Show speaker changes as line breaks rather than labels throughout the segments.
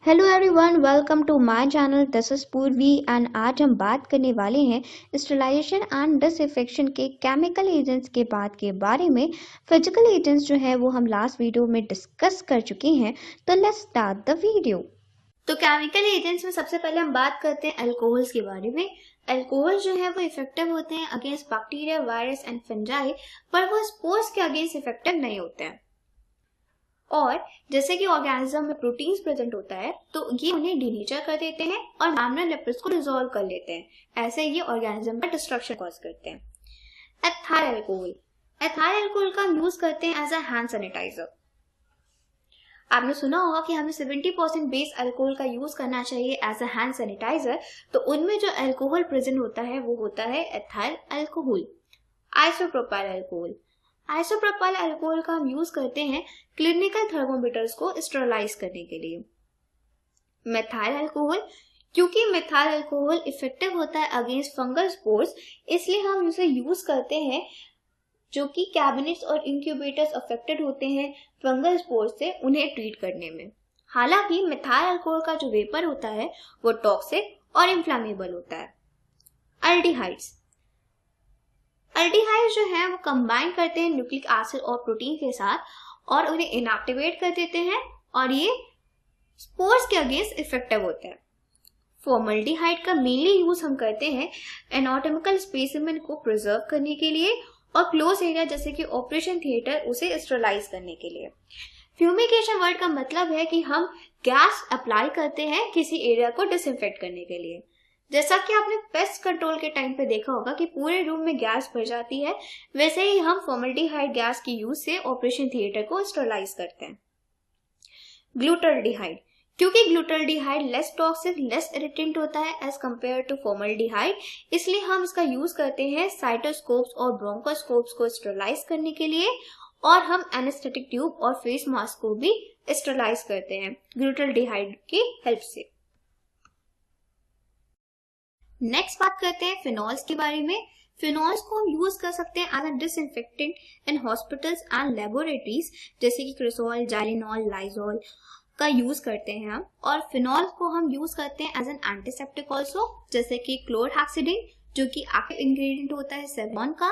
Hello everyone, welcome to my channel. This is Purvi and आज हम बात करने वाले हैं स्टरलाइजेशन एंड डिसइंफेक्शन के केमिकल एजेंट्स के बाद के बारे में। फिजिकल एजेंट्स जो है वो हम लास्ट वीडियो में डिस्कस कर चुके हैं, तो लेट्स स्टार्ट द वीडियो। तो केमिकल एजेंट्स में सबसे पहले हम बात करते हैं अल्कोहल्स के बारे में। अल्कोहल जो है वो इफेक्टिव होते हैं against bacteria, virus and fungi, पर वो स्पोर्स के अगेंस्ट इफेक्टिव नहीं होते हैं। और जैसे कि ऑर्गेनिज्म में प्रोटीन्स प्रेजेंट होता है तो ये उन्हें डिनेचर कर देते हैं और लैमिनर लिपिड्स को डिसॉल्व कर लेते हैं। ऐसे ये ऑर्गेनिज्म का डिस्ट्रक्शन कॉज करते हैं। एथाइल अल्कोहल, एथाइल अल्कोहल का हम यूज करते हैं एज अ हैंड सैनिटाइजर। आपने सुना होगा कि हमें 70% बेस अल्कोहल का यूज करना चाहिए एज अ हैंड सैनिटाइजर, तो उनमें जो अल्कोहल प्रेजेंट होता है वो होता है ethyl alcohol. Isopropyl alcohol, isopropyl alcohol का हम यूज करते हैं क्लिनिकल थर्मोमीटर्स को स्टरलाइज करने के लिए। मेथाइल अल्कोहल, क्योंकि मेथाइल अल्कोहल इफेक्टिव होता है अगेंस्ट फंगल स्पोर्स, इसलिए हम उसे यूज करते हैं जो कि कैबिनेट्स और इंक्यूबेटर्स अफेक्टेड होते हैं फंगल स्पोर्स से, उन्हें ट्रीट करने में। हालांकि मेथाइल अल्कोहल का जो वेपर होता है वो टॉक्सिक और इन्फ्लेमेबल होता है। अल्डिहाइड्स, अल्डिहाइड जो है वो कंबाइन करते हैं न्यूक्लिक एसिड और प्रोटीन के साथ और उन्हें इनएक्टिवेट कर देते हैं और ये स्पोर्स के अगेंस्ट इफेक्टिव होते हैं। फॉर्मल्डिहाइड का मेनली यूज हम करते हैं एनाटॉमिकल स्पेसिमेन को प्रिजर्व करने के लिए और क्लोज एरिया जैसे कि ऑपरेशन थिएटर उसे स्टरलाइज करने के लिए। फ्यूमिगेशन वर्ड का मतलब है कि हम गैस अप्लाई करते हैं किसी एरिया को डिसइंफेक्ट करने के लिए। जैसा कि आपने पेस्ट कंट्रोल के टाइम पे देखा होगा कि पूरे रूम में गैस भर जाती है, वैसे ही हम फॉर्मल्डिहाइड गैस की यूज से ऑपरेशन थिएटर को स्टरलाइज करते हैं। ग्लूटाल्डिहाइड, क्योंकि ग्लूटाल्डिहाइड लेस टॉक्सिक, लेस इरिटेंट होता है एज कंपेयर टू फॉर्मल्डिहाइड, इसलिए हम इसका यूज करते हैं साइटोस्कोप्स और ब्रोंकोस्कोप्स को स्टरलाइज करने के लिए, और हम एनेस्थेटिक ट्यूब और फेस मास्क को भी स्टरलाइज करते हैं ग्लूटाल्डिहाइड की हेल्प से। नेक्स्ट बात करते हैं फिनॉल्स के बारे में। फिनॉल्स को हम यूज कर सकते हैं as a disinfectant in hospitals and laboratories, जैसे कि क्रिसोल, जाइलिनॉल, लाइजोल का यूज करते हैं हम। और फिनॉल्स को हम यूज करते हैं एज एन एंटीसेप्टिक ऑल्सो, जैसे कि क्लोरहेक्सिडिन जो कि एक्टिव इंग्रेडिएंट होता है सेवलॉन का,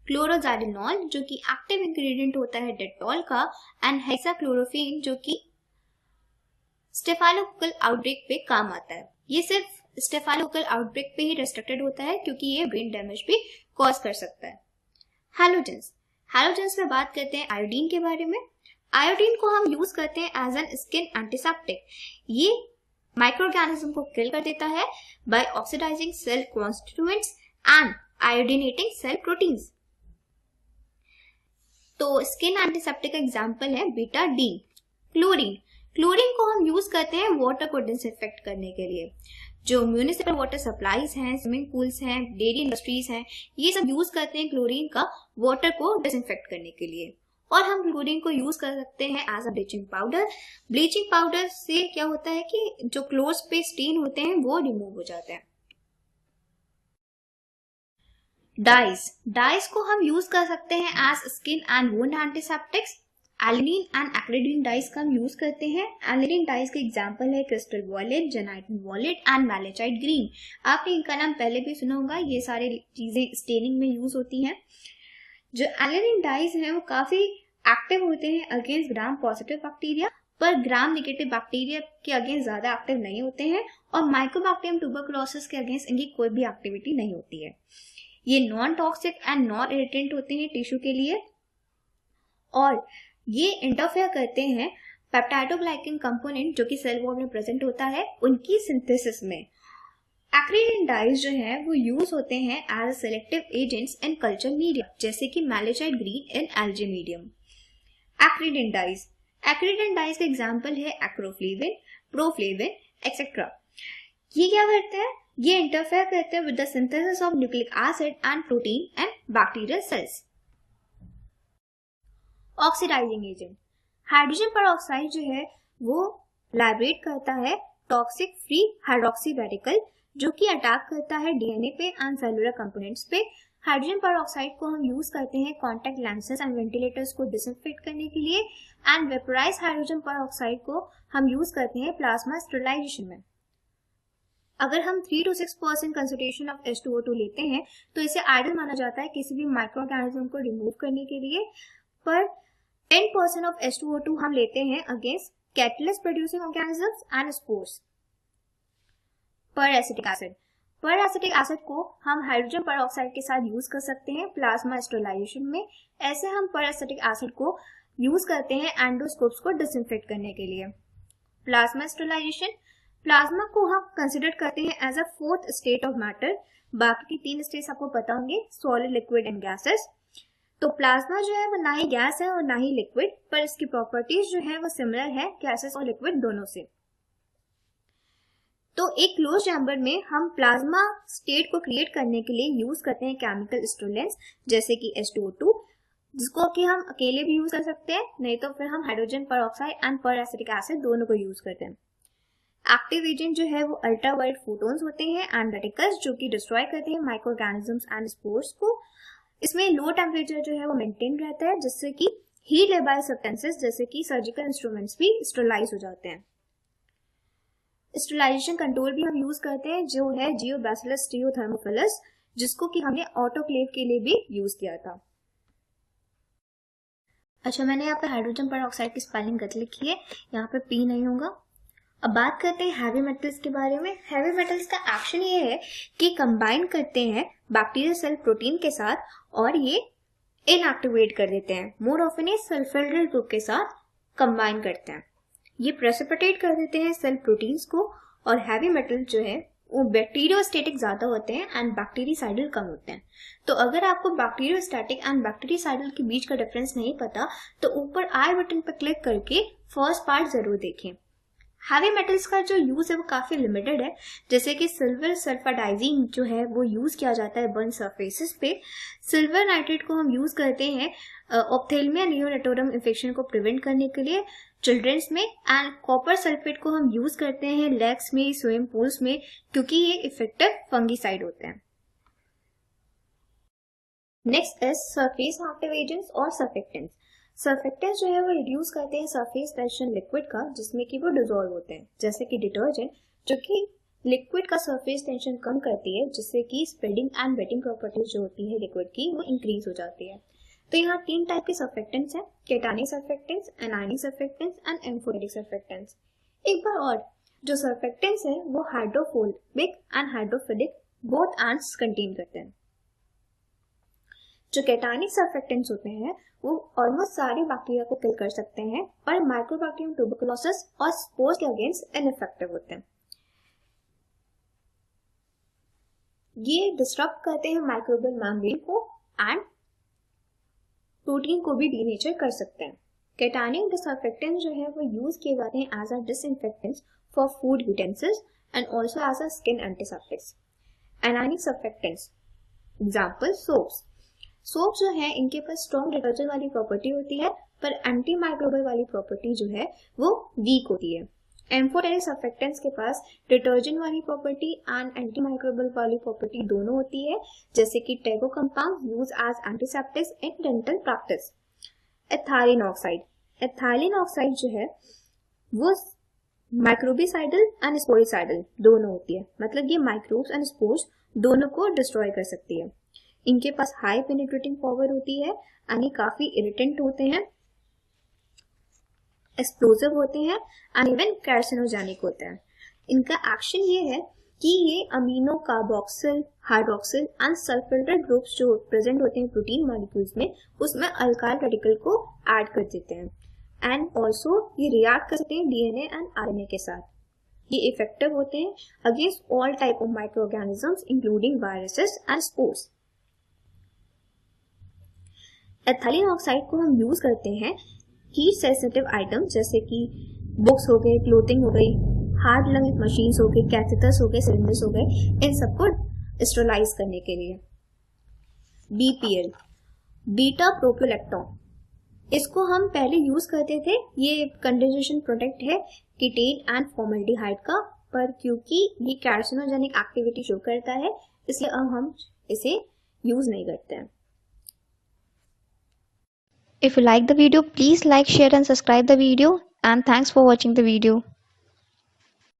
क्लोरोजाइलिनॉल जो कि एक्टिव इंग्रेडिएंट होता है डेटॉल का, एंड हेक्साक्लोरोफीन जो कि स्टेफाइलोकोकल आउटब्रेक पे काम आता है। ये सिर्फ स्टेफाइलोकोकल आउटब्रेक पे ही रेस्ट्रिक्टेड होता है क्योंकि ये ब्रेन डैमेज भी कॉज कर सकता है। हैलोजेंस, हैलोजेंस में बात करते हैं आयोडीन के बारे में। आयोडीन को हम यूज करते हैं एज एन स्किन एंटीसेप्टिक। ये माइक्रो ऑर्गेनिज्म को किल कर देता है by oxidising cell constituents and iodinating cell proteins. तो स्किन एंटीसेप्टिक का एग्जांपल है बीटाडीन। क्लोरीन, क्लोरीन को हम यूज करते हैं वाटर को डिसइंफेक्ट करने के लिए। जो म्यूनिसिपल वाटर सप्लाईज हैं, स्विमिंग पूल्स हैं, डेयरी इंडस्ट्रीज हैं, ये सब यूज करते हैं क्लोरीन का वाटर को डिसइंफेक्ट करने के लिए। और हम क्लोरीन को यूज कर सकते हैं as a bleaching powder. Bleaching powder से क्या होता है कि जो क्लोथ्स पे स्टेन होते हैं वो रिमूव हो जाते हैं। डाइज, डाइज को हम यूज कर सकते हैं as skin and wound antiseptics. Aniline and acridine dyes का हम यूज करते हैं। एलिनिन डाइज के एग्जांपल है crystal violet, gentian violet and malachite green. आपने इनका नाम पहले भी सुना होगा, ये सारी चीजें स्टेनिंग में यूज होती हैं। जो एलिनिन डाइज हैं वो काफी एक्टिव होते हैं अगेंस्ट ग्राम पॉजिटिव बैक्टीरिया, पर ग्राम नेगेटिव बैक्टीरिया के अगेंस्ट ज्यादा एक्टिव नहीं होते हैं, और माइकोबैक्टीरियम ट्यूबरकुलोसिस के अगेंस्ट इनकी कोई भी एक्टिविटी नहीं होती है। ये non toxic and non irritant होते हैं टिश्यू के लिए, और ये इंटरफेयर करते हैं पेप्टाइडोग्लाइकन कंपोनेंट जो कि सेल वॉल में प्रेजेंट होता है उनकी सिंथेसिस में। एक्रिलिन डाइज जो है वो यूज होते हैं as a selective agents in culture media, जैसे कि malachite green in algae medium. Acridine dyes, acridine dyes का एग्जांपल है एक्रोफ्लेविन, प्रोफ्लेविन एक्सेट्रा। ये क्या करते हैं? ये इंटरफेयर करते हैं with the synthesis of nucleic acid and protein and bacterial cells. Oxidising agent, hydrogen peroxide जो है वो लाइब्रेट करता है टॉक्सिक फ्री हाइड्रोक्सी रेडिकल जो कि अटैक करता है डीएनए पे एंड सेलुलर कंपोनेंट्स पे,
हाइड्रोजन परऑक्साइड को हम यूज करते हैं कॉन्टैक्ट लेंसेज एंड वेंटिलेटर्स को डिसइंफेक्ट करने के लिए, एंड वेपोराइज हाइड्रोजन परऑक्साइड को हम यूज करते हैं प्लाज्मा स्टेरिलाइजेशन में। अगर हम 3 to 6% कंसंट्रेशन ऑफ H2O2 लेते हैं तो इसे आइडियल माना जाता है किसी भी माइक्रो ऑर्गेनिज्म को रिमूव करने के लिए, पर 10% ऑफ H2O2 हम लेते हैं against catalyst producing organisms and spores. पर एसिटिक एसिड को हम हाइड्रोजन परऑक्साइड के साथ यूज कर सकते हैं प्लाज्मा स्टेरिलाइजेशन में। ऐसे हम पर एसिटिक एसिड को यूज करते हैं एंडोस्कोप्स को डिसइंफेक्ट करने के लिए। प्लाज्मा स्टेरिलाइजेशन, प्लाज्मा को हम कंसिडर करते हैं as a fourth state of matter. बाकी की 3 स्टेट्स आपको पता होंगे, सॉलिड, लिक्विड एंड गैसेस। तो प्लाज्मा जो है वो ना ही गैस है और ना ही लिक्विड, पर इसकी प्रॉपर्टीज जो है वो सिमिलर है गैसेस और लिक्विड दोनों से। तो एक क्लोज चैम्बर में हम प्लाज्मा स्टेट को क्रिएट करने के लिए यूज करते हैं केमिकल स्टोलेंस जैसे कि H2O2, जिसको कि हम अकेले भी यूज कर सकते हैं, नहीं तो फिर हम हाइड्रोजन परऑक्साइड एंड पर एसिटिक एसिड दोनों को यूज करते हैं। एक्टिव एजेंट जो है वो अल्ट्रावायलेट फोटोन्स होते हैं एंड रेडिकल्स, जो कि डिस्ट्रॉय करते हैं माइक्रो ऑर्गेनिजम्स एंड स्पोर्स को। इसमें लो टेम्परेचर जो है वो मेंटेन रहता है, जिससे कि हीट लेबाइल सब्सटेंसेस जैसे कि सर्जिकल इंस्ट्रूमेंट्स भी स्टेरिलाइज हो जाते हैं। स्टेरिलाइजेशन कंट्रोल भी हम यूज करते हैं जो है जियोबैसिलस स्टीरियोथर्मोफिलस, जिसको कि हमने ऑटोक्लेव के लिए भी यूज किया था। अच्छा, मैंने यहाँ पे हाइड्रोजन परऑक्साइड की स्पेलिंग गलत लिखी है, यहाँ पे पी नहीं होगा। अब बात करते हैं हैवी मेटल्स के बारे में। हैवी मेटल्स का एक्शन ये है कि कंबाइन करते हैं बैक्टीरियल सेल प्रोटीन के साथ और ये इनएक्टिवेट कर देते हैं। मोर ऑफन ये सल्फेल्डिल ग्रुप के साथ कंबाइन करते हैं, ये प्रेसिपिटेट कर देते हैं सेल प्रोटीन्स को। और हैवी मेटल जो है वो बैक्टीरियोस्टैटिक ज्यादा होते हैं एंड बैक्टीरिसाइडल कम होते हैं। तो अगर आपको बैक्टीरियोस्टैटिक एंड बैक्टीरिसाइडल के बीच का डिफरेंस नहीं पता तो ऊपर आई बटन पर क्लिक करके फर्स्ट पार्ट जरूर देखें। हैवी मेटल्स का जो यूज है वो काफी लिमिटेड है, जैसे कि सिल्वर सल्फाडाइजिन जो है वो यूज किया जाता है बर्न सरफेसेस पे। सिल्वर नाइट्रेट को हम यूज करते हैं ऑप्थेल्मिया नियोनेटोरम इन्फेक्शन को प्रिवेंट करने के लिए चिल्ड्रंस में, एंड कॉपर सल्फेट को हम यूज करते हैं लेक्स में, स्विमिंग पूल्स में, क्योंकि ये इफेक्टिव फंगीसाइड होते हैं। Next is surface active agents और सर्फेक्टेंट्स। सर्फेक्टेंट्स जो है वो रिड्यूस करते हैं सरफेस टेंशन लिक्विड का, जिसमें कि वो डिसॉल्व होते हैं, जैसे कि डिटर्जेंट जो कि लिक्विड का सरफेस टेंशन कम करती है, जिससे कि स्प्रेडिंग एंड वेटिंग प्रॉपर्टीज जो होती है लिक्विड की वो इंक्रीज हो जाती है। तो यहाँ 3 टाइप के सर्फेक्टेंट्स हैं, cationic surfactants, anionic surfactants and amphoteric surfactants. एक बार और, जो सर्फेक्टेंट्स है वो hydrophobic and hydrophilic both ends contain करते हैं। जो केटानिक सर्फेक्टेंट्स होते हैं वो ऑलमोस्ट सारे बैक्टीरिया को किल कर सकते हैं, पर माइक्रोबैक्टीरियम ट्यूबरकुलोसिस और स्पोर्स के अगेंस्ट इनइफेक्टिव होते हैं। ये डिस्टर्ब करते हैं माइक्रोबियल मेम्ब्रेन को एंड प्रोटीन को भी डीनेचर कर सकते हैं। केटानिक सर्फेक्टेंट्स जो है वो यूज किए जाते हैं as a disinfectants for food utensils and also as a skin antiseptics. Anionic surfactants example soaps. Soap जो है इनके पास स्ट्रॉन्ग डिटर्जेंट वाली प्रॉपर्टी होती है, पर एंटी माइक्रोबियल वाली प्रॉपर्टी जो है वो वीक होती है। एम्फोटेरिक सर्फेक्टेंट्स के पास डिटर्जेंट वाली प्रॉपर्टी एंड एंटी माइक्रोबियल वाली प्रॉपर्टी दोनों होती है, जैसे कि Tego compound use as antiseptics in dental practice. Ethylene oxide, ethylene oxide जो है वो माइक्रोबिसाइडल एंड स्पोरिसाइडल दोनों होती है, मतलब ये माइक्रोब्स एंड स्पोर्स दोनों को डिस्ट्रॉय कर सकती है। इनके पास हाई पेनिट्रेटिंग पावर होती है यानी काफी इरिटेंट होते हैं, एक्सप्लोसिव होते हैं एंड इवन कार्सिनोजेनिक होते हैं। इनका एक्शन ये है कि ये amino, carboxyl, hydroxyl and sulphated groups जो प्रेजेंट होते हैं प्रोटीन मॉलिक्यूल्स में, उसमें अल्काइल रेडिकल को ऐड कर देते हैं एंड ऑल्सो ये रिएक्ट कर सकते हैं डीएनए एंड आरएनए के साथ। ये इफेक्टिव होते हैं against all type of micro organisms including viruses and spores. Ethylene oxide को हम यूज करते हैं हीट सेंसिटिव आइटम जैसे कि बुक्स हो गए, क्लोथिंग हो गई, हार्ड लंग मशीन्स हो गए, कैथेटर्स हो गए, सिलिंडर्स हो गए, इन सबको स्टेरिलाइज करने के लिए। बीपीएल, बीटा प्रोपियोलैक्टोन, इसको हम पहले यूज करते थे, ये कंडेंसेशन प्रोडक्ट है कीटेन एंड फॉर्मल्डिहाइड का, पर क्योंकि ये कार्सिनोजेनिक एक्टिविटी शो करता है इसलिए अब हम इसे यूज़ नहीं करते हैं।
If you like the video, please like, share and subscribe the video, and thanks for watching the video.